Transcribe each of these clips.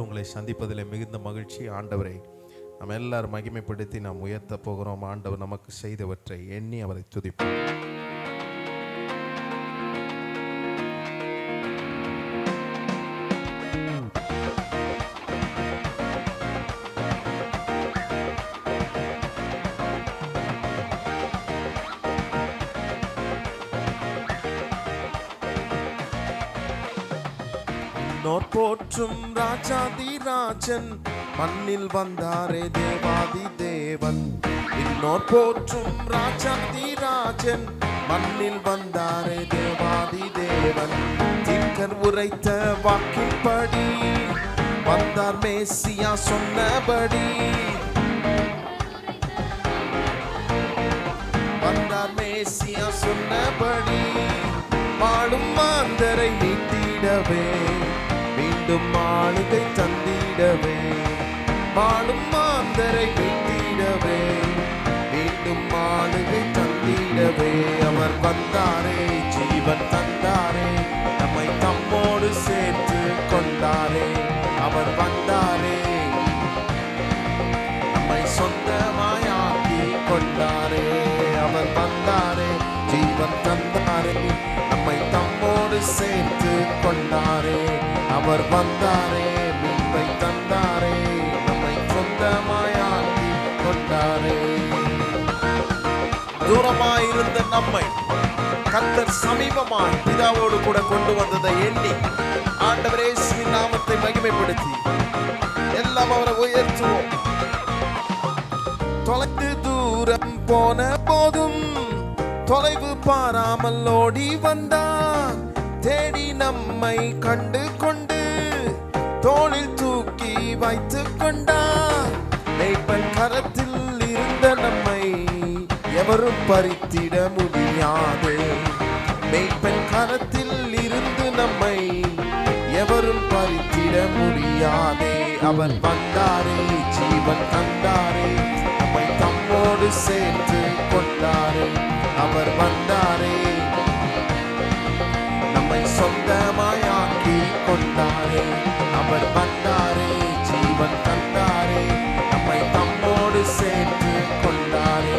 உங்களை சந்திப்பதில் மிகுந்த மகிழ்ச்சி. ஆண்டவரை நம்ம எல்லாரும் மகிமைப்படுத்தி நாம் உயர்த்த போகிறோம். ஆண்டவர் நமக்கு செய்தவற்றை எண்ணி அவரை துதிப்போம். நோர் போற்றும் ராஜாதி ராஜன் மண்ணில் வந்தாரே தேவாதி தேவன். இன்னோர் போற்றும் ராஜாதி ராஜன் மண்ணில் வந்தாரே தேவாதி தேவன். தீர்க்கர் உரைத்த வாக்கின்படி வந்தார் மேசியா சொன்னபடி. வந்தார் மேசியா சொன்னபடி. வாழும் மாந்தரை மீட்டிடவே மீண்டும் ஆளுகை தந்திடவே. வாழும் மாந்தரை மீட்டிடவே மீண்டும் ஆளுகை தந்திடவே. அவர் வந்தாரே, ஜீவன் தந்தாரே, நம்மை தம்மோடு சேர்த்து கொண்டாரே. அவர் வந்தாரே, நம்மை சொந்தமாயாக்கி கொண்டாரே. அவர் வந்தாரே, ஜீவன் தந்தாரே, நம்மை தம்மோடு சேர்த்து கொண்டாரே. அவர் வந்தாரே, மீட்பை தந்தாரே, நம்மை சொந்தமாயாக்கி கொண்டாரே. தூரமாயிருந்த நம்மை கர்த்தர் சமீபமாய் பிதாவோடு கூட கொண்டு வந்ததை எண்ணி ஆண்டவரே இயேசுவின் நாமத்தை மகிமைப்படுத்தி எல்லாம் அவரை உயர்த்துவோம். தொலைந்து தூரம் போன போதும் தொலைவு பாராமல் ஓடி வந்தார். தேடி நம்மை கண்டு கொண்டு தோளில் தூக்கி வைத்து கொண்டார். மேய்ப்பன் கரத்தில் இருந்த நம்மை எவரும் பறித்திட முடியாது. மேய்ப்பன் கரத்தில் இருந்து நம்மை எவரும் பறித்திட முடியாதே. அவர் வந்தாரே, ஜீவன் தந்தாரே, நம்மை தம்மோடு சேர்த்து கொண்டாரே. அவர் வந்தாரே, நம்மை சொந்தமாயாக்கி கொண்டாரே. அவர் வந்தாரே, ஜீவன் தந்தாரே, நம்மை தம்மோடு சேர்த்து கொண்டாரே.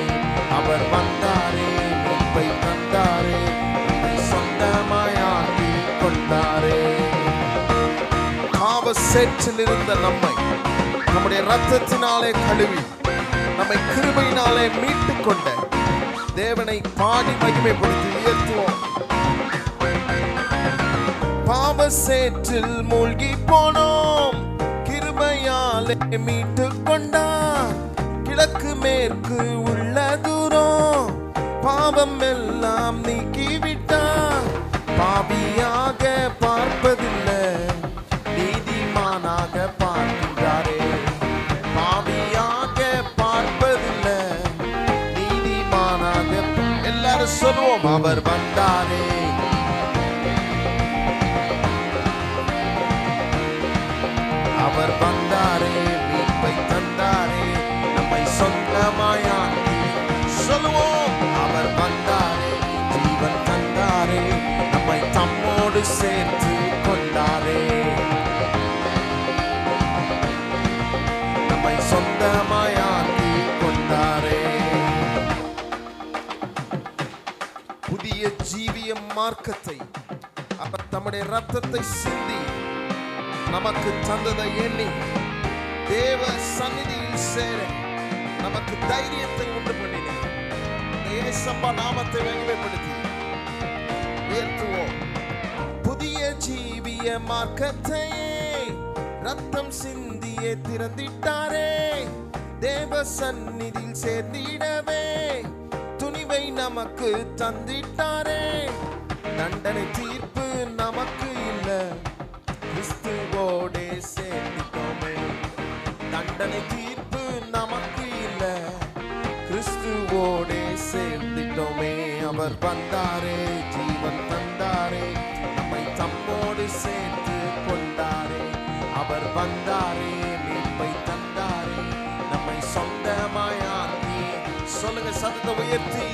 அவர் வந்தாரே, மீட்பை தந்தாரே, நம்மை சொந்தமாயாக்கி கொண்டாரே. பாவ சேற்றில் இருந்த நம்மை நம்முடைய இரத்தத்தினாலே கழுவி நம்மை கிருபையினாலே மீட்டு கொண்ட தேவனை பாடி மகிமைப்படுத்தி உயர்த்துவோம். பாவ சேற்றில் மூழ்கி போனோம், கிருபையாலே மீட்டு கொண்டார். கிழக்கு மேற்கு உள்ள தூரம் பாவம் எல்லாம் நீக்கிவிட்டார். பாவியாக பார்ப்பதில்லை, நீதிமானாக பார்க்கின்றாரே. பாவியாக பார்ப்பதில்லை, நீதிமானாக. எல்லாரும் சொல்லுவோம், அவர் வந்தாரே, அவர் வந்தாரே, மீட்பை தந்தாரே, நம்மை சொந்தமாயாக்கி. சொல்லுவோம், அவர் வந்தாரே, ஜீவன் தந்தாரே, நம்மை தம்மோடு சேர்த்து கொண்டாரே. நம்மை சொந்தமாயாக்கி கொண்டாரே. புதிய ஜீவிய மார்க்கத்தை அவர் தம்முடைய ரத்தத்தை சிந்தி நமக்கு தந்ததை எண்ணி தேவ சந்நிதியில் சேர நமக்கு தைரியத்தை உண்டு பண்ணினார். இயேசப்பா நாமத்தை மகிமைப்படுத்தி உயர்த்துவோம். புதிய ஜீவிய மார்க்கத்தை ரத்தம் சிந்தியே திறந்திட்டாரே. தேவ சந்நிதியில் சேர்ந்திடவே துணிவை நமக்கு தந்திட்டாரே. தண்டனை தீர்ப்பு நமக்கு இல்லை, கிறிஸ்துவோடே சேர்ந்திட்டோமே. தண்டனை தீர்ப்பு நமக்கு இல்லை, கிறிஸ்துவோடே சேர்ந்திட்டோமே. அவர் வந்தாரே, ஜீவன் தந்தாரே, நம்மை தம்மோடு சேர்த்து கொண்டாரே. அவர் வந்தாரே, மீட்பை தந்தாரே, நம்மை சொந்தமாயாக்கி. சொல்லுங்க சத்தத்தை உயர்த்தி,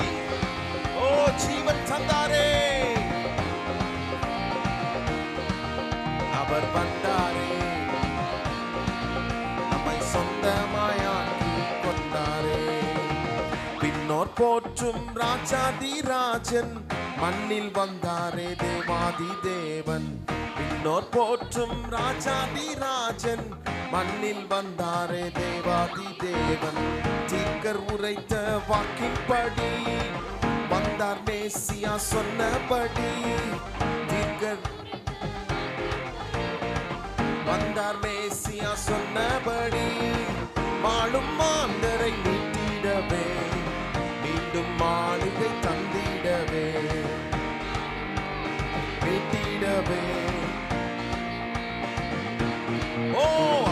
ஓ ஜீவன் தந்தாரே, அவர் வந்தாரே, சொந்தமாயாக்கி கொண்டாரே. பின்னோர் போற்றும் ராஜாதிராஜன் மண்ணில் வந்தாரே தேவாதி தேவன். பின்னோர் போற்றும் ராஜாதிராஜன் மண்ணில் வந்தாரே தேவாதி தேவன். தீர்க்கர் உரைத்த வாக்கின்படி வந்தார் மேசியா சொன்னபடி. தீர்க்கர் வந்தார் மேசியா சொன்னபடி. மாளும் மாந்தரை மீட்டிடவே மீண்டும் மாளிகை தந்திடவே மீட்டிடவே. ஓ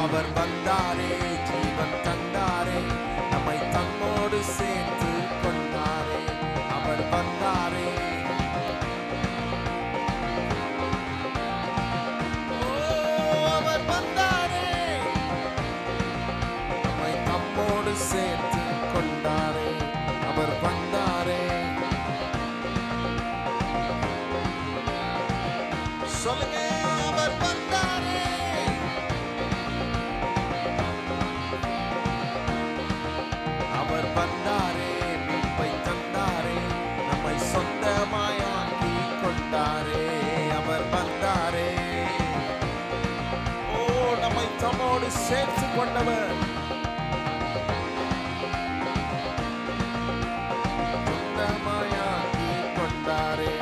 அவர் வந்தாரே ஜீவன் தந்தாரே நம்மை தம்மோடு சேர்த்து கொண்டாரே. அவர் வந்தாரே. ஓ அவர் வந்தாரே நம்மை தம்மோடு சேர்த்து கொண்டாரே. அவர் வந்தாரே. சொல்லுங்க அவர் வந்தாரே. அவர் வந்தாரே மீட்பை தந்தாரே நம்மை சொந்தமாயாக்கி கொண்டாரே. அவர் வந்தாரே. ஓ நம்மை தம்மோடு சேர்த்து கொண்டவர். சொந்தமாயாக்கி கொண்டாரே.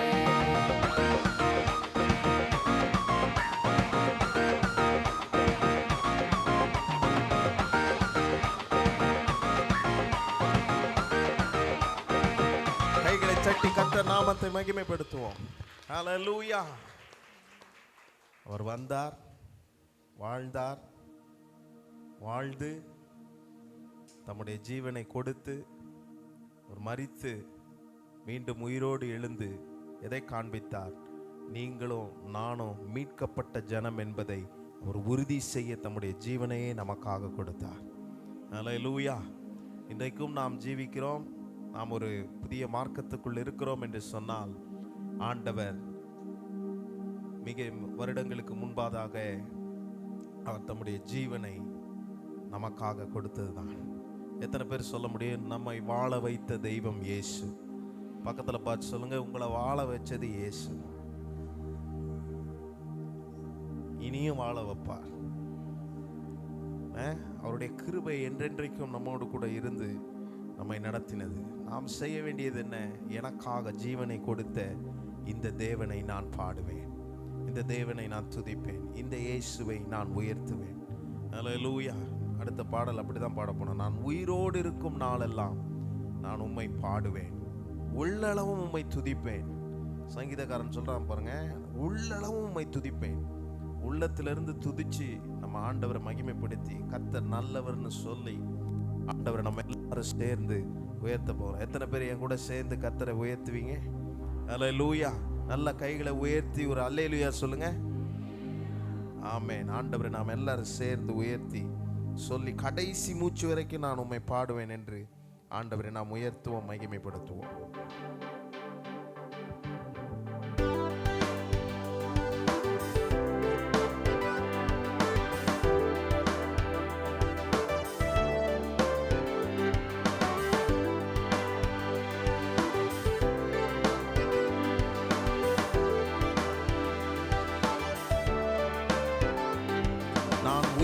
சட்டி கர்த்தர் நாமத்தை மகிமைப்படுத்துவோம். ஹல்லேலூயா. அவர் வந்தார், வாழ்ந்தார், வாழ்ந்து தம்முடைய ஜீவனை கொடுத்து அவர் மரித்து மீண்டும் உயிரோடு எழுந்து எதை காண்பித்தார்? நீங்களும் நானும் மீட்கப்பட்ட ஜனம் என்பதை அவர் உறுதி செய்ய தம்முடைய ஜீவனையே நமக்காக கொடுத்தார். ஹல்லேலூயா. இன்றைக்கும் நாம் ஜீவிக்கிறோம். நாம் ஒரு புதிய மார்க்கத்துக்குள் இருக்கிறோம் என்று சொன்னால் ஆண்டவர் மிக வருடங்களுக்கு முன்பாக அவர் தம்முடைய ஜீவனை நமக்காக கொடுத்ததுதான். எத்தனை பேர் சொல்ல முடியும்? நம்மை வாழ வைத்த தெய்வம் இயேசு. பக்கத்தில் பார்த்து சொல்லுங்க, உங்களை வாழ வச்சது இயேசு, இனியும் வாழ வைப்பார். அவருடைய கிருபை என்றென்றைக்கும் நம்மோடு கூட இருந்து நம்மை நடத்தினது. நாம் செய்ய வேண்டியது என்ன? எனக்காக ஜீவனை கொடுத்த இந்த தேவனை நான் பாடுவேன், இந்த தேவனை நான் துதிப்பேன், இந்த இயேசுவை நான் உயர்த்துவேன். ஹல்லேலூயா. அடுத்த பாடல் அப்படிதான் பாட போனோம். நான் உயிரோடு இருக்கும் நாளெல்லாம் நான் உம்மை பாடுவேன், உள்ளளவும் உம்மை துதிப்பேன். சங்கீதக்காரன் சொல்றான் பாருங்க, உள்ளளவும் உம்மை துதிப்பேன். உள்ளத்திலிருந்து துதிச்சு நம்ம ஆண்டவரை மகிமைப்படுத்தி கர்த்தர் நல்லவர்னு சொல்லி ஆண்டவரை நம்ம எல்லாரும் சேர்ந்து உயர்த்த போறோம். எத்தனை பேர் என் கூட சேர்ந்து கர்த்தரை உயர்த்துவீங்க? ஹல்லேலூயா. நல்ல கைகளை உயர்த்தி ஒரு அல்லேலூயா சொல்லுங்க. ஆமென். ஆண்டவரை நாம் எல்லாரும் சேர்ந்து உயர்த்தி சொல்லி கடைசி மூச்சு வரைக்கும் நான் உம்மை பாடுவேன் என்று ஆண்டவரை நாம் உயர்த்துவோம், மகிமைப்படுத்துவோம்.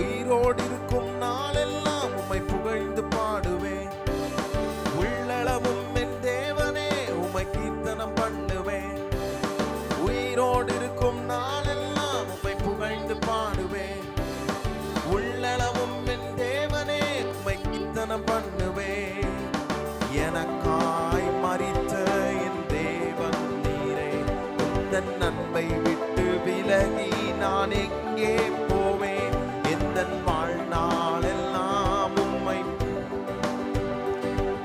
உயிரோடு இருக்கும் நாளெல்லாம் உம்மை புகழ்ந்து பாடுவேன், உள்ளளவும் என் தேவனே உம்மை கீர்த்தனம் பண்ணுவேன். உயிரோடு இருக்கும் நாளெல்லாம் உம்மை புகழ்ந்து பாடுவேன், உள்ளளவும் என் தேவனே உம்மை கீர்த்தனம் பண்ணுவேன். எனக்காய் மரித்த என் தேவன் நீரே, உந்தன் நன்மை விட்டு விலகி நான் எங்கே போவேன்? வாழ்நாளெல்லாம் உம்மை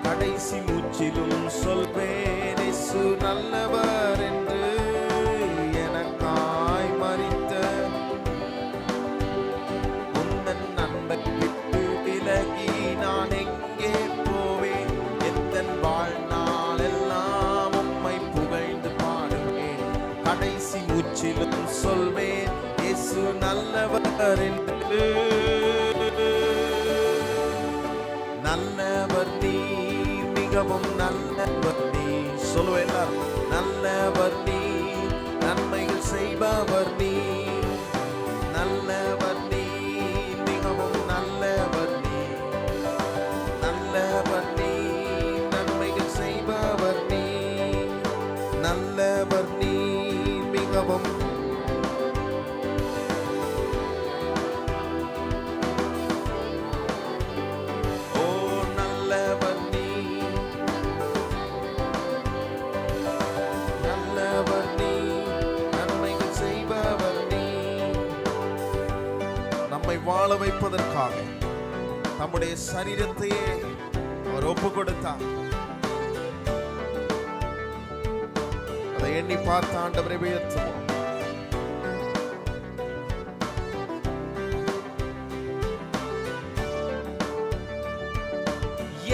கடைசி மூச்சிலும் சொல்வேன், இயேசு நல்லவர் என்று. எனக்காய் மரித்த உந்தன் நன்மை விட்டு விலகி நான் எங்கே போவேன்? எத்தன் வாழ்நாளெல்லாம் உம்மை புகழ்ந்து பாடுவேன், கடைசி மூச்சிலும் சொல்வேன், இயேசு நல்லவர் என்று. நீ, மிகவும் நல்லவர் நீ. சொல்லுவேன் எல்லாரும், நல்லவர் நீ, நன்மைகள் செய்பவர் நீ, நல்லவர் நீ, மிகவும் நல்லவர் நீ, நல்லவர் நீ, நன்மைகள் செய்பவர் நீ, நல்லவர் நீ, மிகவும் வாழ வைப்பதற்காக தம்முடைய சரீரத்தையே அவர் ஒப்பு கொடுத்தார். அதை எண்ணி பார்த்த ஆண்டவரை உயர்த்துவோம்.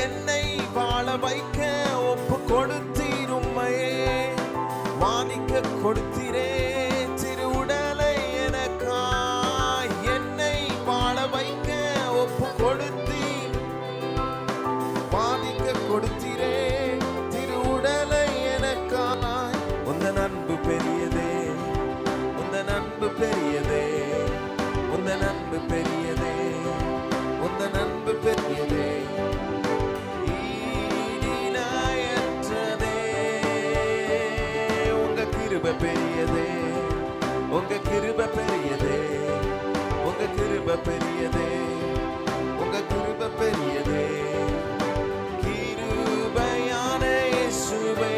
என்னை வாழ வைக்க ஒப்பு கொடுத்தீர், உம்மையே வாதிக்க கொடுத்தீரே திருவுடலை எனக்காய். என்னை வாழ வைக்க ஒப்பு கொடுத்தீர், வாதிக்க கொடுத்தீரே திருவுடலை எனக்காய். உந்தன் அன்பு பெரியதே, உந்தன் அன்பு பெரியதே, உந்தன் அன்பு பெரியதே, உந்தன் அன்பு பெரியதே, பெரியதே, உங்க கிருபை பெரியதே, உங்க கிருபை பெரியதே, உங்க கிருபை பெரியதே, கிருபையான இயேசுவே.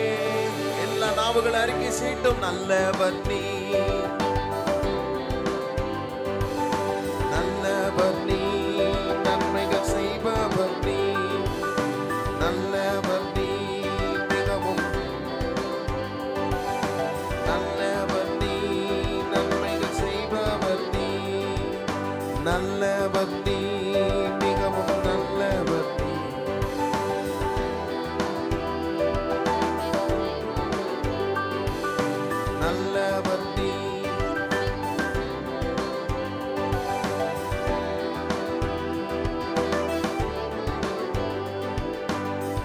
எல்லா நாவுகள் அறிக்கை செய்யும், நல்லவர் நீ, நல்லவர் நீ, நன்மைகள் செய்பவர் நீ, நல்லவர் நீ, மிகவும் நல்லவர் நீ, நன்மைகள் செய்பவர் நீ, நல்லவர் நீ, மிகவும் நல்லவர் நீ, நல்லவர் நீ.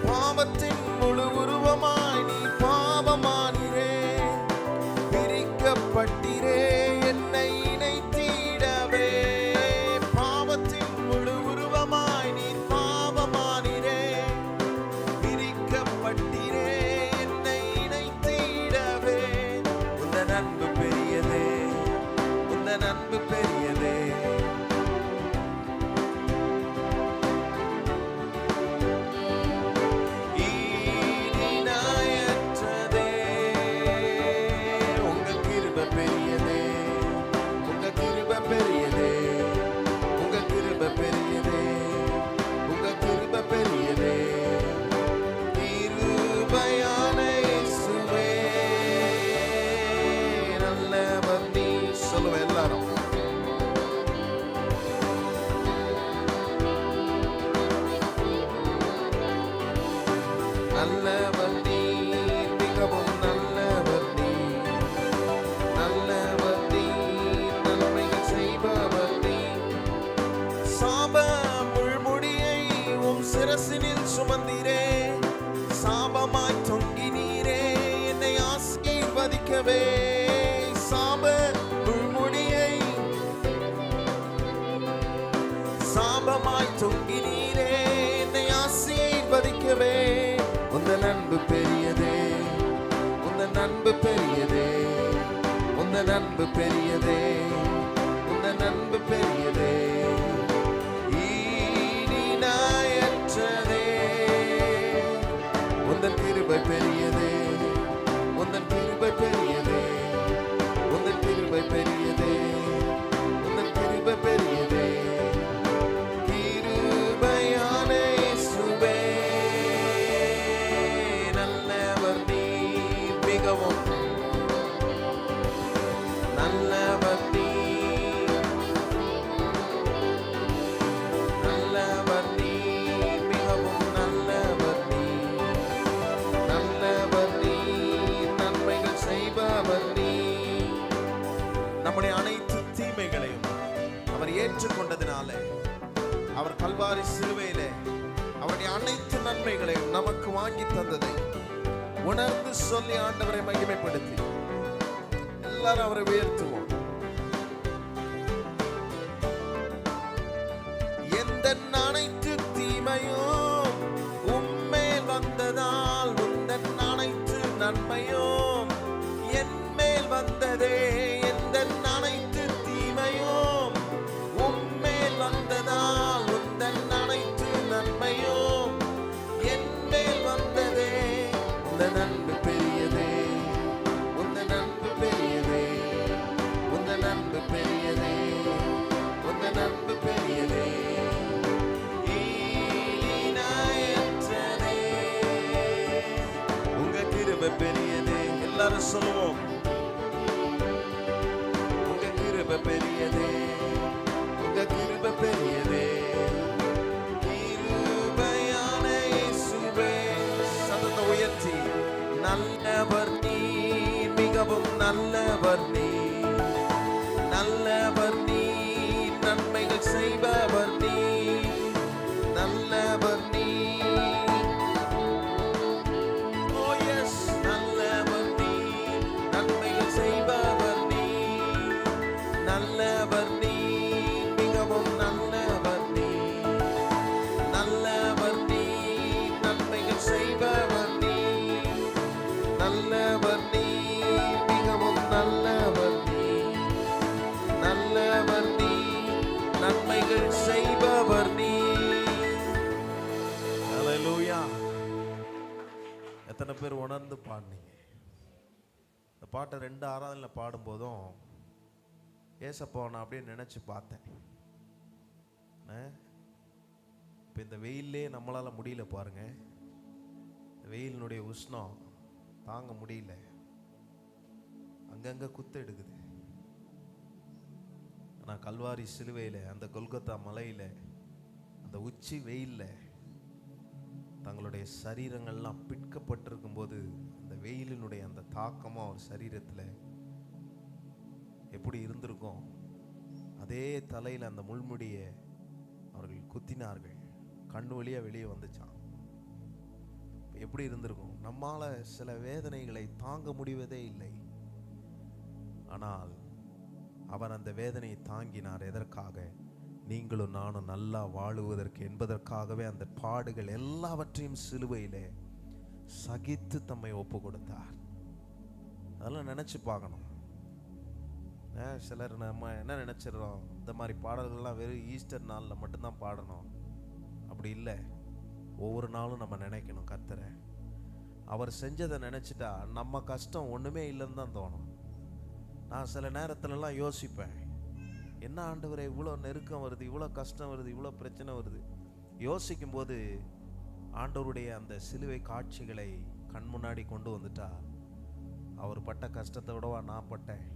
பாவத்தின் முழு உருவமாய் நீ பாவமானீரே, பிரிக்கப்பட்டீரே என்னை இணைத்திடவே. பாவத்தின் முழு உருவமாய் நீ பாவமானீரே, பிரிக்கப்பட்டீரே என்னை இணைத்திடவே. உந்தன் அன்பு பெரியதே, உந்தன் அன்பு பெரியதே, நல்லவர் நீ, மிகவும் நல்லவர் நீ, நல்லவர் நீ, நன்மைகள் செய்பவர் நீ. சாப முள்முடியை உம் சிரசினில் சுமந்தீரே, சாபமாய் தொங்கினீரே என்னை ஆசீர்வதிக்கவே. சாப முள்முடியை சாபமாய் தொங்கினீரே என்னை ஆசீர்வதிக்கவே. உந்தன் அன்பு பெரியதே, உந்தன் அன்பு பெரியதே, உந்தன் அன்பு பெரியதே, உந்தன் அன்பு பெரியதே, ஈடிணையற்றதே. உந்தன் கிருபை பெரியதே, உந்தன் கிருபை பெரியதே, உந்தன் கிருபை பெரியதே, உந்தன் கிருபை பெரியதே, கிருபையான இயேசுவே. நல்லவர் நீ, மிகவும் நல்லவர் நீ, நல்லவர் நீ, மிகவும் நல்லவர் நீ, நல்லவர் நீ, நன்மைகள் செய்பவர் நீ. நம்முடைய அனைத்து தீமைகளையும் அவர் ஏற்றுக்கொண்டதினாலே, அவர் கல்வாரி சிலுவையிலே அவர் அவருடைய அனைத்து நன்மைகளையும் நமக்கு வாங்கி தந்ததை உணர்ந்து சொல்லி ஆண்டவரை மகிமைப்படுத்தி எல்லாரும் அவரை உயர்த்துவோம். எந்த அனைத்து தீமையும் உம்மேல் வந்ததால் உந்தன் அனைத்து நன்மையும் என் மேல் வந்ததே. எந்த அனைத்து தீமையும் உம்மேல் வந்ததால் உந்தன் அனைத்து நன்மையும் என் மேல் வந்ததே. உந்தன் அன்பு பெரியதே, உந்தன் அன்பு பெரியதே, உந்தன் அன்பு பெரியதே, உந்தன் அன்பு பெரியதே. பெரியதே, எல்லாரும் சொல்லுவோம். உங்க கிருபை பெரியதே, உங்க கிருபை பெரியதே. கிருபையான இயேசுவே, சத்தத்தை உயர்த்தி நல்லவர் நீர், மிகவும் நல்லவர் நீர், நல்லவர் நீர், நன்மைகள் செய்பவர் நீர், நல்லவர் நீர். எத்தனை பேர் உணர்ந்து பாடினீங்க? இந்த பாட்டை 2 ஆராதனையில் பாடும்போதும் ஏசப்பா நான் அப்படியே நினைச்சு பார்த்தேன். இப்போ இந்த வெயிலே நம்மளால முடியல பாருங்க. இந்த வெயிலினுடைய உஷ்ணம் தாங்க முடியல, அங்கங்க குத்து எடுக்குது. ஆனால் கல்வாரி சிலுவையில், அந்த கொல்கத்தா மலையில், அந்த உச்சி வெயிலில் தங்களுடைய சரீரங்கள்லாம் பிட்கப்பட்டிருக்கும் போது அந்த வெயிலினுடைய அந்த தாக்கமாக ஒரு சரீரத்தில் எப்படி இருந்திருக்கும், அதே தலையில் அந்த முள்முடியை அவர்கள் குத்தினார்கள். கண்ணு வழியாக வெளியே வந்துச்சான். எப்படி இருந்திருக்கும்? நம்மால் சில வேதனைகளை தாங்க முடிவதே இல்லை. ஆனால் அவர் அந்த வேதனையை தாங்கினார். எதற்காக? நீங்களும் நானும் நல்லா வாழுவதற்கு என்பதற்காகவே அந்த பாடுகள் எல்லாவற்றையும் சிலுவையிலே சகித்து தம்மை ஒப்பு கொடுத்தார். அதெல்லாம் நினைச்சு பார்க்கணும். சிலர் நம்ம என்ன நினைச்சிடறோம், இந்த மாதிரி பாடல்கள்லாம் வெறும் ஈஸ்டர் நாளில் மட்டும்தான் பாடணும். அப்படி இல்லை. ஒவ்வொரு நாளும் நம்ம நினைக்கணும் கர்த்தரை. அவர் செஞ்சதை நினைச்சிட்டா நம்ம கஷ்டம் ஒன்றுமே இல்லைன்னு தான் தோணும். நான் சில நேரத்துலலாம் யோசிப்பேன், என்ன ஆண்டவரே இவ்வளோ நெருக்கம் வருது, இவ்வளோ கஷ்டம் வருது, இவ்வளோ பிரச்சனை வருது. யோசிக்கும் போது ஆண்டவருடைய அந்த சிலுவை காட்சிகளை கண் முன்னாடி கொண்டு வந்துட்டா, அவர் பட்ட கஷ்டத்தை விடவா நான் பட்டேன்?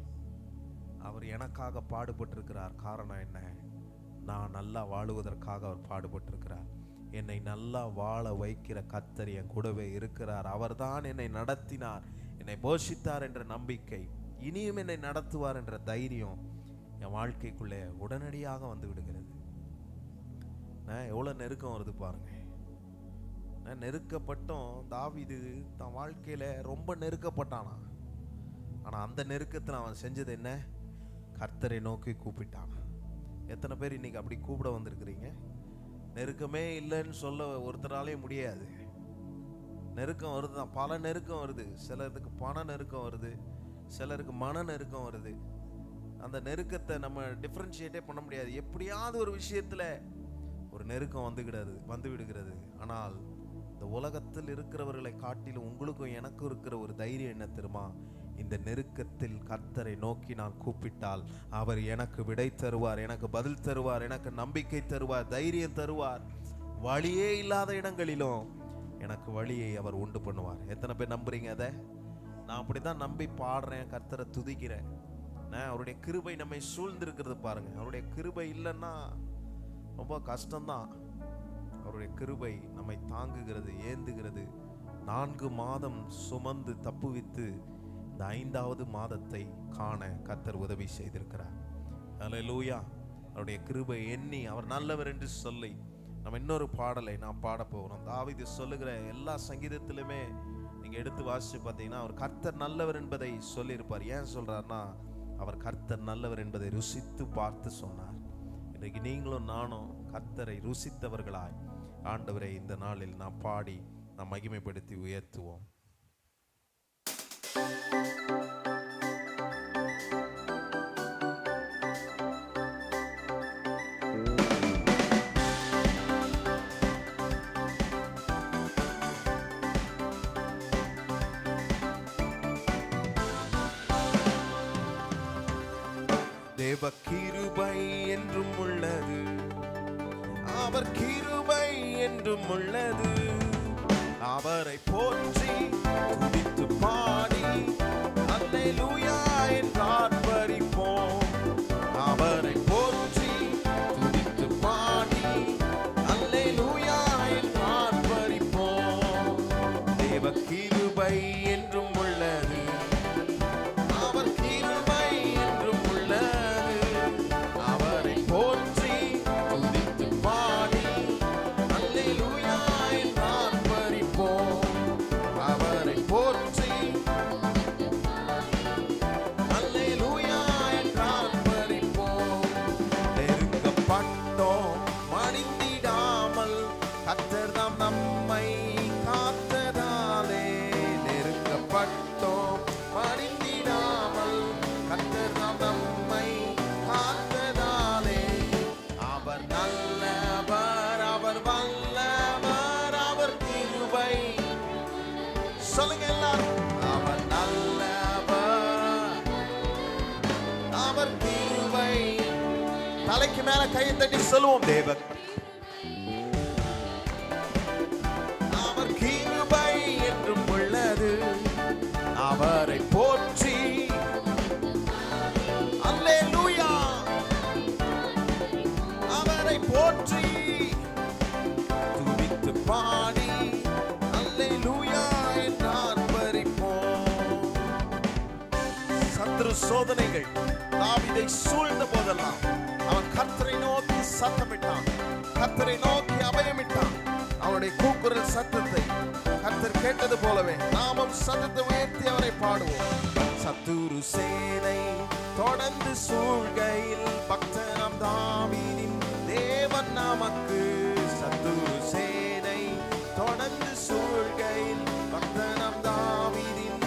அவர் எனக்காக பாடுபட்டிருக்கிறார். காரணம் என்ன? நான் நல்லா வாழுவதற்காக அவர் பாடுபட்டிருக்கிறார். என்னை நல்லா வாழ வைக்கிற கர்த்தர் என் கூடவே இருக்கிறார். அவர்தான் என்னை நடத்தினார், என்னை போஷித்தார் என்ற நம்பிக்கை, இனியும் என்னை நடத்துவார் என்ற தைரியம் என் வாழ்க்கைக்குள்ளே உடனடியாக வந்து விடுகிறது. எவ்வளோ நெருக்கம் வருது பாருங்க. நெருக்கப்பட்டும் தாவீது தன் வாழ்க்கையில ரொம்ப நெருக்கப்பட்டானா. ஆனால் அந்த நெருக்கத்தில் அவன் செஞ்சது என்ன? கர்த்தரை நோக்கி கூப்பிட்டான். எத்தனை பேர் இன்னைக்கு அப்படி கூப்பிட வந்திருக்கிறீங்க? நெருக்கமே இல்லைன்னு சொல்ல ஒருத்தராலே முடியாது. நெருக்கம் வருது தான், பல நெருக்கம் வருது. சிலருக்கு பண நெருக்கம் வருது, சிலருக்கு மன நெருக்கம் வருது. அந்த நெருக்கத்தை நம்ம டிஃப்ரென்ஷியேட்டே பண்ண முடியாது. எப்படியாவது ஒரு விஷயத்துல ஒரு நெருக்கம் வந்து விடுகிறது. ஆனால் இந்த உலகத்தில் இருக்கிறவர்களை காட்டிலும் உங்களுக்கும் எனக்கும் இருக்கிற ஒரு தைரியம் என்ன தெரியுமா? இந்த நெருக்கத்தில் கர்த்தரை நோக்கி நான் கூப்பிட்டால் அவர் எனக்கு விடை தருவார், எனக்கு பதில் தருவார், எனக்கு நம்பிக்கை தருவார், தைரியம் தருவார். வழியே இல்லாத இடங்களிலும் எனக்கு வழியை அவர் உண்டு பண்ணுவார். எத்தனை பேர் நம்புறீங்க அதை? நான் அப்படிதான் நம்பி பாடுறேன், கர்த்தரை துதிக்கிறேன். அவருடைய கிருபை நம்மை சூழ்ந்திருக்கிறது பாருங்க. அவருடைய கிருபை இல்லைன்னா ரொம்ப கஷ்டம்தான். அவருடைய கிருபை நம்மை தாங்குகிறது, ஏந்துகிறது. 4 மாதம் சுமந்து தப்புவித்து இந்த 5வது மாதத்தை காண கர்த்தர் உதவி செய்திருக்கிறார். அல்லேலூயா. அவருடைய கிருபை எண்ணி அவர் நல்லவர் என்று சொல்லி நம்ம இன்னொரு பாடலை நாம் பாட போகிறோம். தாவீது சொல்லுகிற எல்லா சங்கீதத்திலுமே நீங்க எடுத்து வாசிச்சு பார்த்தீங்கன்னா அவர் கர்த்தர் நல்லவர் என்பதை சொல்லியிருப்பார். ஏன் சொல்றாருன்னா அவர் கர்த்தர் நல்லவர் என்பதை ருசித்து பார்த்து சொன்னார். இன்றைக்கு நீங்களும் நானும் கர்த்தரை ருசித்தவர்களாய் ஆண்டவரை இந்த நாளில் நாம் பாடி நாம் மகிமைப்படுத்தி உயர்த்துவோம். தேவ கிருபை என்றும் உள்ளது, அவர் கிருபை என்றும் உள்ளது. அவரை போற்றி துதித்து பாடி அல்லேலூயா என்று ஆர்ப்பரிப்போம். அவரை போற்றி துதித்து பாடி அல்லேலூயா என்று ஆர்ப்பரிப்போம். தேவ கிருபை என்றும் உள்ளது, அவர் கிருபை என்றும் உள்ளது. அவரை போற்றி துதித்து பாடி அல்லேலூயா என்று ஆர்ப்பரிப்போம். அவரை போற்றி அல்லேலூயா என்று ஆர்ப்பரிப்போம். நெருக்கப்பட்டோம் மடிந்திடாமல் கர்த்தர் தாம் நம்மை காத்ததாலே. நெருக்கப்பட்டோம் மடிந்திடாமல் கர்த்தர் தாம் நம்மை காத்ததாலே. அவர் நல்லவர், அவர் வல்லவர், அவர் கிருபை. சொல்லுங்க எல்லாரும், அவர் நல்லவர், அவர் கிருபை. தலைக்கு மேல கையை தட்டி சொல்லுவோம். தேவன் அவர் கிருபை என்றும் உள்ளது. அவரை போற்றி அல்லேலூயா, அவரை போற்றி துதித்து பாடி அல்லேலூயா என்று ஆர்ப்பரிப்போம். சத்துரு சோதனைகள் தாவீதை சூழ்ந்த போதெல்லாம் அவன் கர்த்தரை நோக்கி சத்தமிட்டான், கர்த்தரை நோக்கி அபயமிட்டான். அவனுடைய கூக்குரல் சத்தத்தை கர்த்தர் கேட்டது போலவே நாமும் சத்தத்தை உயர்த்தி அவரை பாடுவோம். சத்துரு சேனை தொடர்ந்து சூழ்கையில் பக்தனாம் தாவீதின் தேவன் நமக்கு. சத்துரு சேனை தொடர்ந்து சூழ்கையில் பக்தனாம் தாவீதின்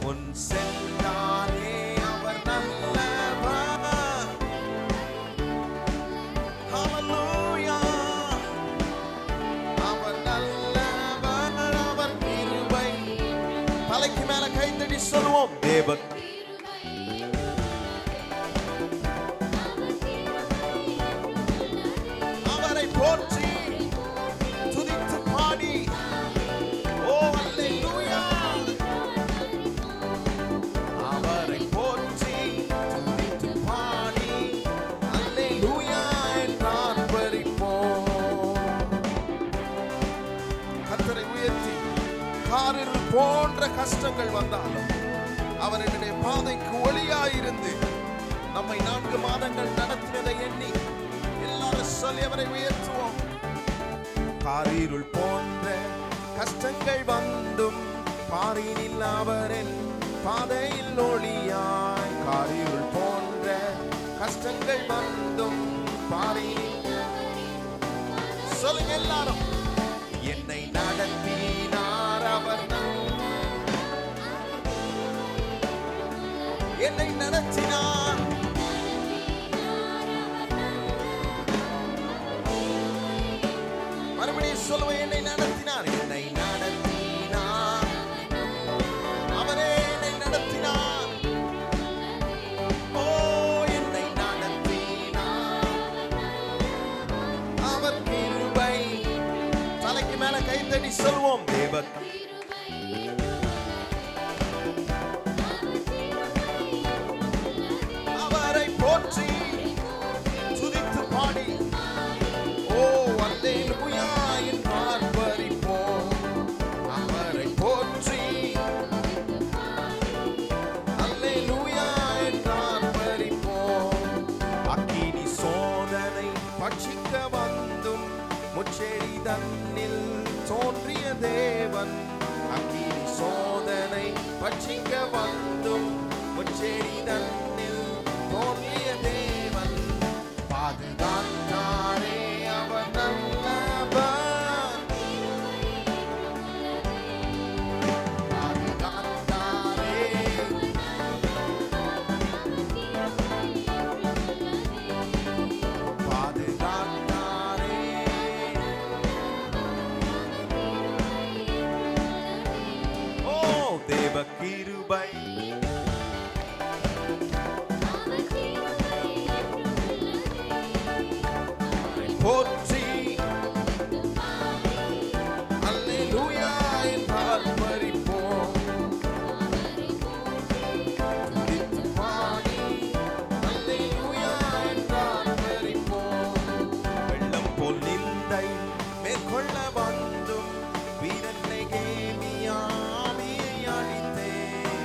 முன் சென்றானே அவர் நல்லவர். ஹல்லேலூயா, அவர் நல்லவர், அவர் கிருபை. தலைக்கு மேல கைத்தடி சொல்லுவோம். தேவன் அவரை போற்றி துதித்து பாடி ஓ அல்லேலூயா. அவரை போற்றி துதித்து பாடி அல்லேலூயா என்று ஆர்ப்பரிப்போம். கர்த்தரை உயர்த்தி காரிருள் போன்ற கஷ்டங்கள் வந்தாலும் அவர் என்னுடைய பாதைக்கு ஒளியாயிருந்து நம்மை 4 மாதங்கள் நடத்தினதை எண்ணி எல்லாரும் சொல்லி அவரை உயர்த்துவோம். காரிருள் போன்ற கஷ்டங்கள் வந்தும் பாரினில் அவரின் பாதையில் ஒளியாய். காரிருள் போன்ற கஷ்டங்கள் வந்தும் பாரினில் சொல்லுங்க எல்லாரும். என்னை நடத்தினார் அவர், என்னை நடத்தினார். மறுபடியும் சொல்லுவேன். என்னை நடத்தினார், என்னை நடத்தினார், அவரே என்னை நடத்தினார். ஓ என்னை நடத்தினார், அவர் கிருபை. தலைக்கு மேல கைத்தடி சொல்வோம். தேவன் அவரை போற்றி துதித்து பாடி ஓ அல்லேலூயா என்று ஆர்ப்பரிப்போம். அவரை போற்றி அல்லேலூயா என்று ஆர்ப்பரிப்போம். அக்கினி சோதனை பட்சிக்க வந்தும் முச்செடி தன்னில் தோன்றிய தேவன். அக்கினி சோதனை பட்சிக்க வந்தும் முச்செடி தன்னில் தோன்றிய தேவன். பாதுகாத்தாரே அவர் நல்லவர், பாதுகாத்தாரே பாதுகாத்தாரே. ஓ தேவ கிருபை போற்றி அல்லேலூயா என்றால் பறிப்போம். துதித்து பாடி அல்லேலூயா என்றால் பறிப்போம். வெள்ளம் போல் நிந்தை மேற்கொள்ள வந்தும் வீரனை கேமியாமியை அழித்தே.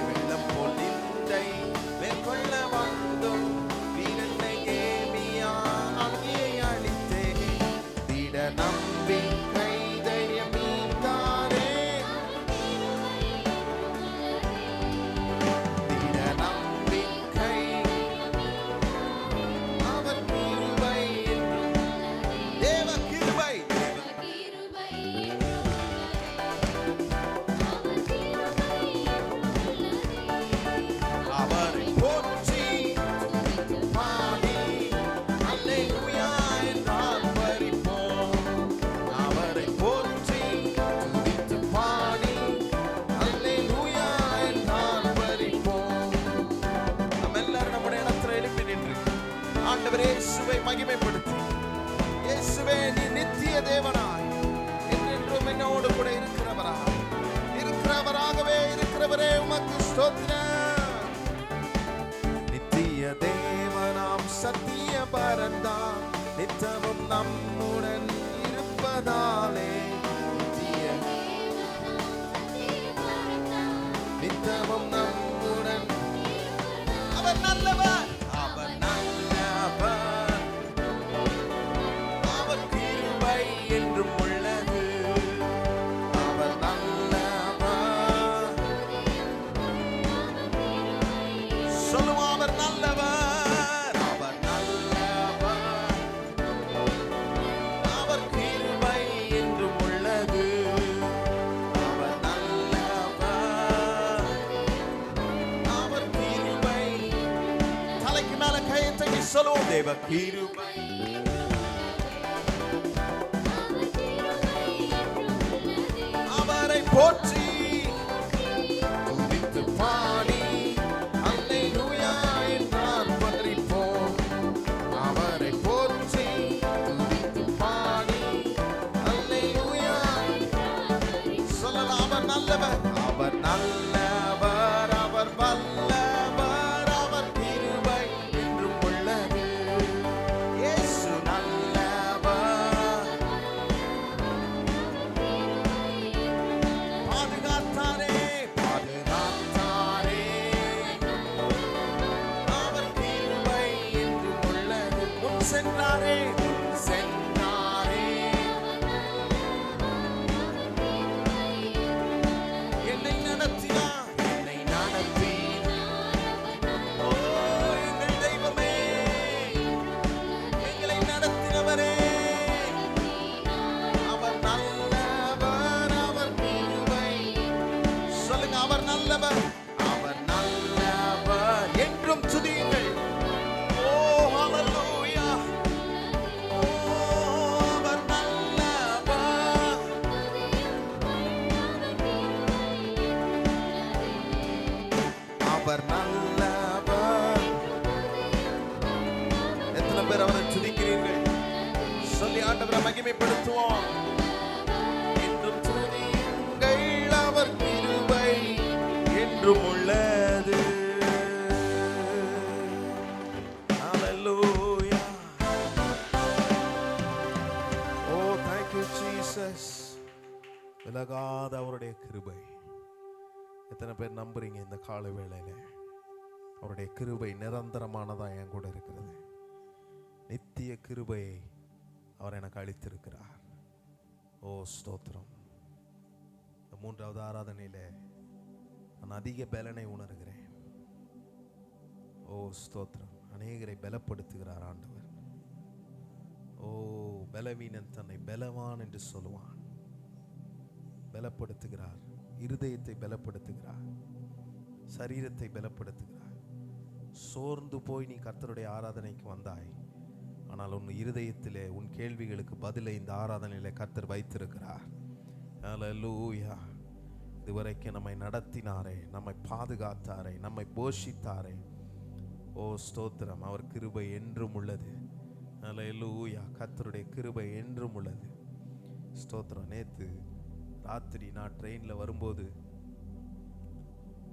வெள்ளம் போல் நிந்தை மேற்கொள்ள வந்தும் வீரனை கேமியாமியை அழித்தே. திட நம்பிக்கை தைரியம் நீத்தாரே, திட நம்பிக்கை அவர் கிருபை என்றும். தேவ கிருபை அவரை போற்றி பாடி அல்லேலூயா என்றால் பறிப்போம். அவரை போற்றி துதித்து பாடி அல்லேலூயா என்றால் பறிப்போம். நம்ம எல்லாரும் நம்முடைய இடத்துல எழுப்பி நின்று ஆண்டவர் இயேசுவை மகிமைப்படுத்தி, இயேசுவே நீ நித்திய தேவனாய் என்றென்றும் என்னோடு கூட இருக்கிறவராகவே இருக்கிறவரே உமக்கு ஸ்தோத்திரம். நித்திய தேவனாம் சத்திய பரந்தாம் நித்தமும் நம்முடன் இருப்பதாலே. நித்தமும் நம்முடன் அவர் நல்லவர், அவர் நல்லவர், அவர் கிருபை என்றும் உள்ளது. அவர் நல்லவர், சொல்லுவோம் அவர் நல்லவர், அவர் நல்லவர், அவர் கிருபை என்றும் உள்ளது. அவர் நல்லவர், அவர் கிருபை. தலைக்கு மேல கையை தட்டி சொல்லுவோம் தேவ கிருபை. அவரை போற்றி துதித்து பாடி அல்லேலூயா என்றால் பறிப்போம். அவரை போற்றி துதித்து பாடி அல்லேலூயா சொல்லலாம். அவர் நல்லவர், அவர் நல்லவர், அவர் வல்லவர், அவர் கிருபை என்றும் உள்ளது. இயேசு நல்லவர், பாதுகாத்தாரே பாதுகாத்தாரே, அவர் கிருபை என்றும் உள்ளது. முன் சென்றாரே முன் சென்றாரே, என்னை நடத்தினார் என்னை நடத்தினார். ஓ எங்கள் தெய்வமே, எங்களை நடத்தினவரே, அவர் நல்லவர், அவர் கிருபை. சொல்லுங்க அவர் நல்லவர், அவர் நல்லவர் என்றும் துதியுங்கள். ஓ ஹalleluya, ஓ அவர் நல்லவர், அவர் நல்லவர். எத்தனை பேர் அவரை துதிக்கிறீர்கள்? சொல்லி ஆண்டவரை மகிமைப்படுத்துவோம். என்றும் துதியுங்கள், அவர் கிருபை என்றும் உள்ளது. Hallelujah. Oh, thank you Jesus. விலகாத அவருடைய கிருபை. எத்தனை பேர் நம்புறீங்க இந்த கால வேளையில அவருடைய கிருபை நிரந்தரமானதா என் கூட இருக்கிறது. நித்திய கிருபையை அவர் எனக்கு அளித்திருக்கிறார். ஓ ஸ்தோத்திரம். இந்த மூன்றாவது ஆராதனையில நான் அதிக பலனை உணர்கிறேன். ஓ ஸ்தோத்திரம். அநேகரை பலப்படுத்துகிறார் ஆண்டவர். ஓ பலவீனன் தன்னை பலவான் என்று சொல்லுவான். பலப்படுத்துகிறார். இருதயத்தை பலப்படுத்துகிறார். சரீரத்தை பலப்படுத்துகிறார். சோர்ந்து போய் நீ கர்த்தருடைய ஆராதனைக்கு வந்தாய், ஆனால் உன் இருதயத்திலே உன் கேள்விகளுக்கு பதிலை இந்த ஆராதனையிலே கர்த்தர் வைத்திருக்கிறார். அல்லேலூயா. இதுவரைக்கும் நம்மை நடத்தினாரே, நம்மை பாதுகாத்தாரே, நம்மை போஷித்தாரே. ஓ ஸ்தோத்திரம். அவர் கிருபை என்றும் உள்ளது. அல்லேலூயா. கர்த்தருடைய கிருபை என்றும் உள்ளது. ஸ்தோத்திரம். நேற்று ராத்திரி நான் ட்ரெயினில் வரும்போது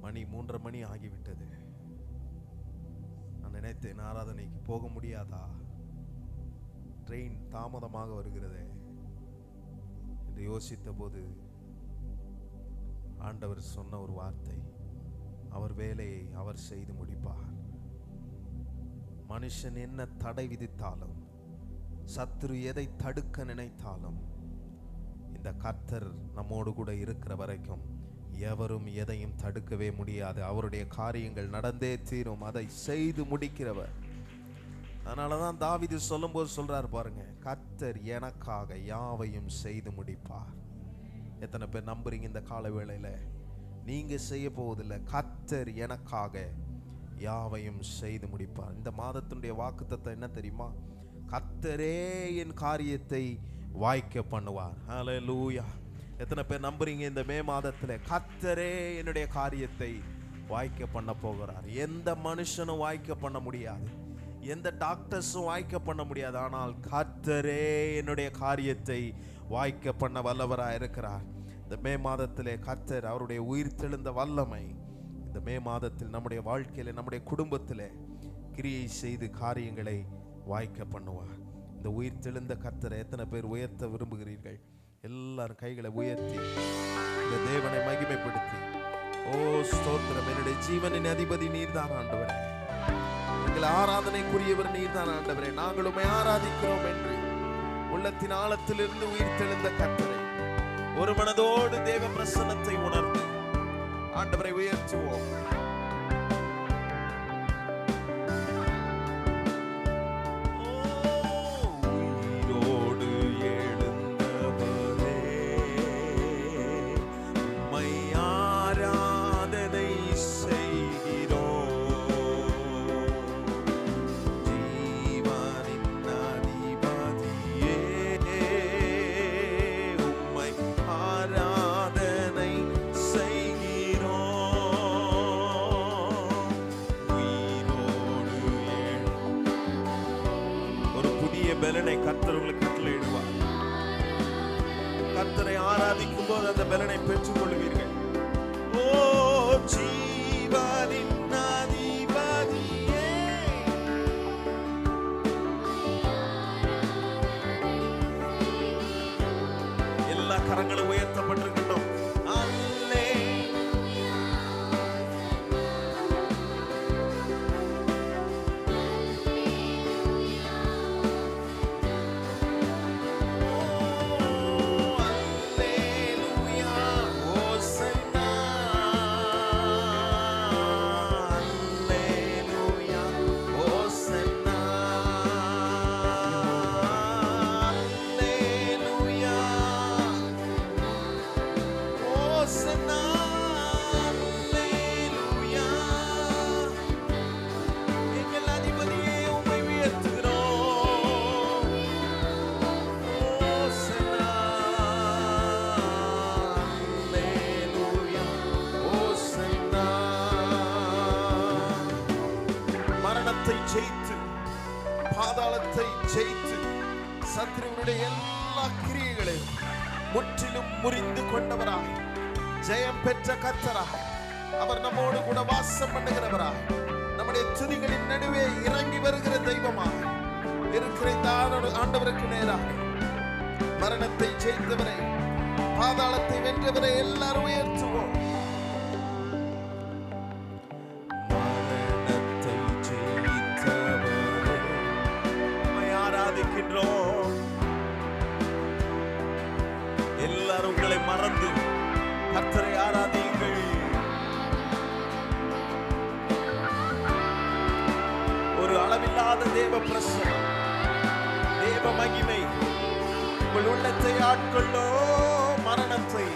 மணி 3:30 மணி ஆகிவிட்டது. நான் நினைத்தேன், ஆராதனைக்கு போக முடியாதா, ட்ரெயின் தாமதமாக வருகிறது என்று யோசித்த போது ஆண்டவர் சொன்ன ஒரு வார்த்தை, அவர் வேலையை அவர் செய்து முடிப்பார். மனுஷன் என்ன தடை விதித்தாலும், சத்துரு எதை தடுக்க நினைத்தாலும், இந்த கர்த்தர் நம்மோடு கூட இருக்கிற வரைக்கும் எவரும் எதையும் தடுக்கவே முடியாது. அவருடைய காரியங்கள் நடந்தே தீரும். அதை செய்து முடிக்கிறவர். அதனாலதான் தாவீது சொல்லும்போது சொல்றார் பாருங்க, கர்த்தர் எனக்காக யாவையும் செய்து முடிப்பார். எத்தனை பேர் நம்புறீங்க இந்த கால வேளையில நீங்க செய்ய போவதில்லை, கர்த்தர் எனக்காக யாவையும் செய்து முடிப்பார். இந்த மாதத்தினுடைய வாக்குத்தத்தம் என்ன தெரியுமா? கர்த்தரே என் காரியத்தை வாய்க்க பண்ணுவார். ஹல்லேலூயா. எத்தனை பேர் நம்புறீங்க இந்த மே மாதத்துல கர்த்தரே என்னுடைய காரியத்தை வாய்க்க பண்ண போகிறார்? எந்த மனுஷனும் வாய்க்க பண்ண முடியாது, எந்த டாக்டர்ஸும் வாய்க்க பண்ண முடியாது. ஆனால் கர்த்தரே என்னுடைய காரியத்தை வாய்க்க பண்ண வல்லவராக இருக்கிறார். இந்த மே மாதத்திலே கர்த்தர் அவருடைய உயிர் தெழுந்த வல்லமை இந்த மே மாதத்தில் நம்முடைய வாழ்க்கையில, நம்முடைய குடும்பத்திலே கிரியை செய்து காரியங்களை வாய்க்க பண்ணுவார். இந்த உயிர் தெழுந்த கர்த்தரை எத்தனை பேர் உயர்த்த விரும்புகிறீர்கள்? எல்லாரும் கைகளை உயர்த்தி இந்த தேவனை மகிமைப்படுத்தி, ஓ ஸ்தோத்திரம், என்னுடைய ஜீவனின் அதிபதி நீர்தான் ஆண்டவரே, எங்கள் ஆராதனைக்குரியவர் நீர்தான் ஆண்டவரே, நாங்கள் உம்மை ஆராதிக்கிறோம் என்று உள்ளத்தின் ஆழத்திலிருந்து உயிர் தெழுந்த கர்த்தரை ஒரு மனதோடு தேவ பிரசன்னத்தை உணர்ந்து ஆண்டவரை உயர்த்துவோம். பலனை கர்த்தர் உங்களுக்கு கட்டளையிடுவார். கர்த்தரை ஆராதிக்கும் போது அந்த பலனை பெற்றுக் கொள்வீர்கள். ஓ ஜீவனின் அதிபதியே, எல்லா கரங்களும் உயர்த்தப்பட்டிருக்கட்டும். ஜெயித்து, பாதாளத்தை ஜெயித்து, சத்ருவினுடைய எல்லா கிரியைகளையும் முற்றிலும் முறிந்து கொண்டவராய், ஜெயம் பெற்ற கர்த்தராய், அவர் நம்மோடு கூட வாசம் பண்ணுகிறவராய், நம்முடைய துதிகளின் நடுவே இறங்கி வருகிற தெய்வமாக இருக்கிற இந்த ஆண்டவருக்கு நேராக மரணத்தை ஜெயித்தவரை, பாதாளத்தை வென்றவரை எல்லாரும் உயர்த்துவோம். கர்த்தரை ஆராதியுங்கள். ஒரு அளவில்லாத தேவ பிரசன்னம், தேவ மகிமை உங்கள் உள்ளத்தை ஆட்கொள்ளோ. மரணத்தை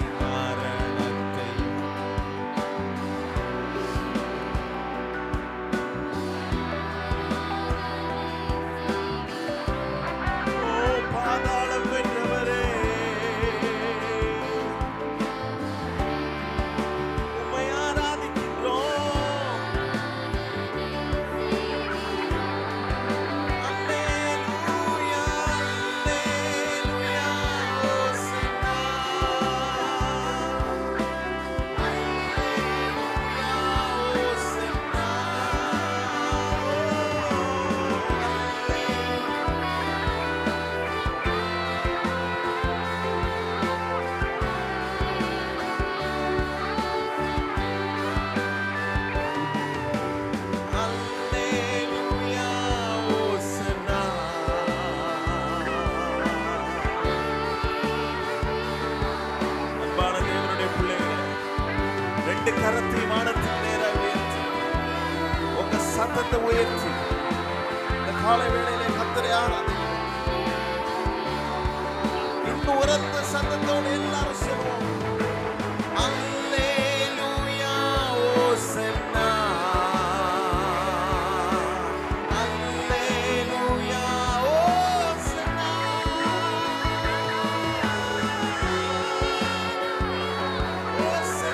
கரத்தை வானத்தின் நேராக உயர்த்தி உங்க சத்தத்தை உயர்த்தி இந்த காலை வேளையிலே கர்த்தரை ஆராதிங்க. இன்னும் உரத்த சத்தத்தோடு எல்லாரும் சொல்லுவோம். அல்லேலூயா ஓசன்னா, அல்லேலூயா ஓசன்னா, ஓசன்னா.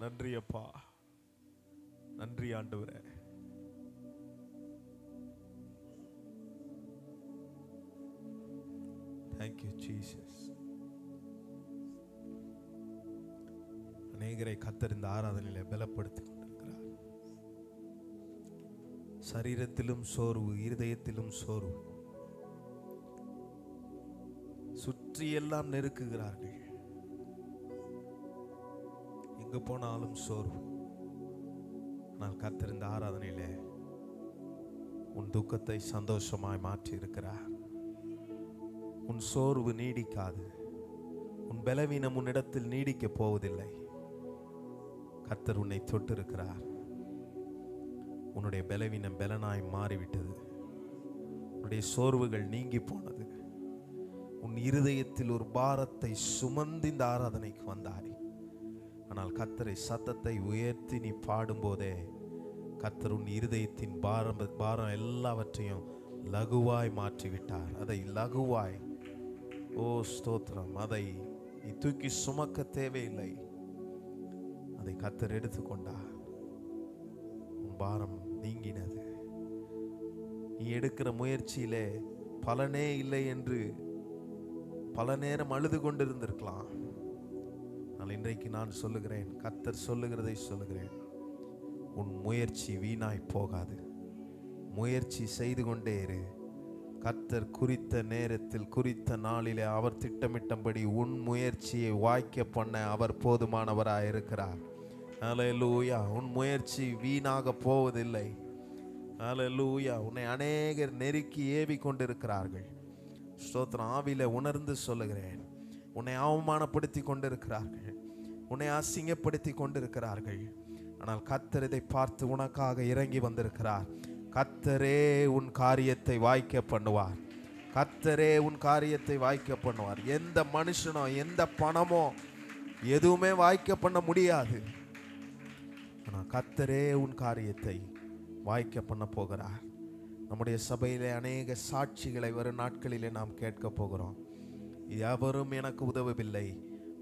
நன்றி அப்பா, நன்றி ஆண்டவரே. Thank you Jesus. அநேகரை கர்த்தர் இந்த ஆராதனையிலே பலப்படுத்தி கொண்டிருக்கிறார். சரீரத்திலும் சோர்வு, இருதயத்திலும் சோர்வு, சுற்றியெல்லாம் நெருக்குகிறார்கள். எங்கு போனாலும் சோர்வு. ஆனால் கர்த்தர் இந்த ஆராதனையிலே உன் துக்கத்தை சந்தோஷமாய் மாற்றி இருக்கிறார். உன் சோர்வு நீடிக்காது, உன் பலவீனம் உன்னிடத்தில் நீடிக்க போவதில்லை. கர்த்தர் உன்னை தொட்டு இருக்கிறார். உன்னுடைய பலவீனம் பலனாய் மாறிவிட்டது. உன்னுடைய சோர்வுகள் நீங்கி போனது. உன் இருதயத்தில் ஒரு பாரத்தை சுமந்து இந்த ஆராதனைக்கு வந்தாய். ஆனால் கர்த்தரை சத்தத்தை உயர்த்தி நீ பாடும்போதே கர்த்தர் உன் இருதயத்தின் பாரம் எல்லாவற்றையும் லகுவாய் மாற்றிவிட்டார். அதை லகுவாய், ஓ ஸ்தோத்திரம், அதை நீ தூக்கி சுமக்க தேவையில்லை. அதை கர்த்தர் எடுத்துக்கொண்டார். உன் பாரம் நீங்கினது. நீ எடுக்கிற முயற்சியிலே பலனே இல்லை என்று பல நேரம் அழுது கொண்டிருந்திருக்கலாம். ஆனால் இன்றைக்கு நான் சொல்லுகிறேன், கர்த்தர் சொல்லுகிறதை சொல்லுகிறேன். உன் முயற்சி வீணாய் போகாது. முயற்சி செய்து கொண்டே இரு. கர்த்தர் குறித்த நேரத்தில் குறித்த நாளிலே அவர் திட்டமிட்டபடி உன் முயற்சியை வாய்க்க பண்ண அவர் போதுமானவராய் இருக்கிறார். அல்லேலூயா. உன் முயற்சி வீணாக போவதில்லை. அல்லேலூயா. உன்னை அநேகர் நெருக்கி ஏவி கொண்டிருக்கிறார்கள். ஸ்தோத்திரம். ஆவியில உணர்ந்து சொல்லுகிறேன், உன்னை அவமானப்படுத்தி கொண்டிருக்கிறார்கள், உன்னை அசிங்கப்படுத்தி கொண்டிருக்கிறார்கள். ஆனால் கர்த்தர் இதை பார்த்து உனக்காக இறங்கி வந்திருக்கிறார். கர்த்தரே உன் காரியத்தை வாய்க்க பண்ணுவார். கர்த்தரே உன் காரியத்தை வாய்க்க பண்ணுவார். எந்த மனுஷனோ எந்த பணமோ எதுவுமே வாய்க்க பண்ண முடியாது. ஆனால் கர்த்தரே உன் காரியத்தை வாய்க்க பண்ண போகிறார். நம்முடைய சபையிலே அநேக சாட்சிகளை வரும் நாட்களிலே நாம் கேட்க போகிறோம். எவரும் எனக்கு உதவவில்லை,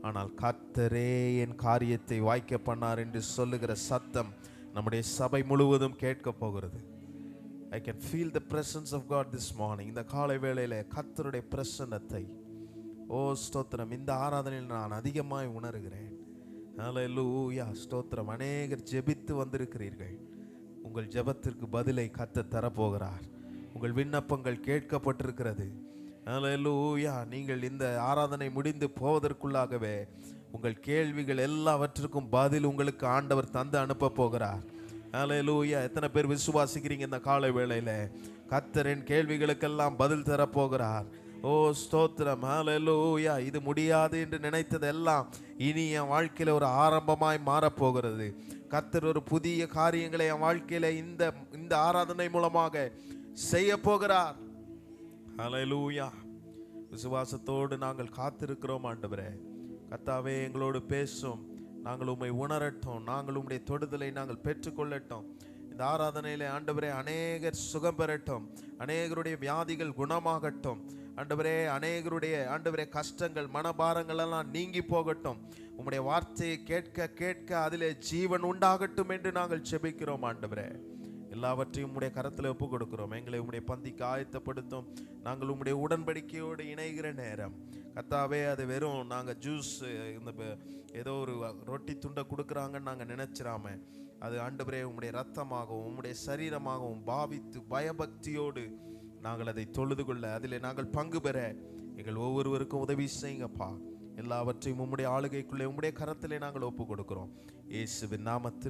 ஆனால் கர்த்தரே என் காரியத்தை வாய்க்க பண்ணார் என்று சொல்லுகிற சத்தம் நம்முடைய சபை முழுவதும் கேட்க போகிறது. I can feel the presence of God this morning. இந்த காலை வேளையிலே கர்த்தருடைய பிரசன்னத்தை, ஓ ஸ்தோத்திரம், இந்த ஆராதனையில் நான் அதிகமாய் உணர்கிறேன். ஹல்லேலூயா, ஸ்தோத்திரம். அநேகர் ஜெபித்து வந்திருக்கிறீர்கள். உங்கள் ஜெபத்திற்கு பதிலை கர்த்தர் தரப்போகிறார். உங்கள் விண்ணப்பங்கள் கேட்கப்பட்டிருக்கிறது. ஹல்லேலூயா. நீங்கள் இந்த ஆராதனை முடிந்து போவதற்குள்ளாகவே உங்கள் கேள்விகள் எல்லாவற்றுக்கும் பதில் உங்களுக்கு ஆண்டவர் தந்து அனுப்ப போகிறார். ஹல்லேலூயா. எத்தனை பேர் விசுவாசிக்கிறீங்க இந்த காலை வேளையில கர்த்தரின் கேள்விகளுக்கெல்லாம் பதில் தரப்போகிறார்? ஓ ஸ்தோத்திரம், ஹல்லேலூயா. இது முடியாது என்று நினைத்ததெல்லாம் இனி என் வாழ்க்கையில ஒரு ஆரம்பமாய் மாறப்போகிறது. கர்த்தர் ஒரு புதிய காரியங்களை என் வாழ்க்கையில இந்த ஆராதனை மூலமாக செய்ய போகிறார். ஹல்லேலூயா. விசுவாசத்தோடு நாங்கள் காத்திருக்கிறோம். ஆண்டவரே, கர்த்தாவே, எங்களோடு பேசும். நாங்கள் உம்மை உணரட்டும். நாங்கள் உம்முடைய தொடுதலை நாங்கள் பெற்றுக்கொள்ளட்டும். இந்த ஆராதனையிலே ஆண்டவரே அநேகர் சுகம் பெறட்டும். அநேகருடைய வியாதிகள் குணமாகட்டும். ஆண்டவரே, அநேகருடைய ஆண்டவரே கஷ்டங்கள் மனபாரங்கள் எல்லாம் நீங்கி போகட்டும். உம்முடைய வார்த்தையை கேட்க கேட்க அதிலே ஜீவன் உண்டாகட்டும் என்று நாங்கள் செபிக்கிறோம். ஆண்டவரே, எல்லாவற்றையும் உம்முடைய கரத்தில் ஒப்பு கொடுக்கிறோம். எங்களை உம்முடைய பந்திக்கு ஆயத்தப்படுத்தும். நாங்கள் உம்முடைய உடன்படிக்கையோடு இணைகிற நேரம் கர்த்தாவே, அது வெறும் நாங்கள் ஜூஸ், இந்த ஏதோ ஒரு ரொட்டி துண்டை கொடுக்குறாங்கன்னு நாங்கள் நினைச்சிடாம, அது ஆண்டவரே உம்முடைய ரத்தமாகவும் உம்முடைய சரீரமாகவும் பாவித்து பயபக்தியோடு நாங்கள் அதை தொழுது கொள்ள, அதில் நாங்கள் பங்கு பெற எங்கள் ஒவ்வொருவருக்கும் உதவி செய்யுங்கப்பா. எல்லாவற்றையும் உம்முடைய ஆளுகைக்குள்ளே உம்முடைய கரத்திலே நாங்கள் ஒப்பு கொடுக்கிறோம். இயேசுவின் நாமத்தில்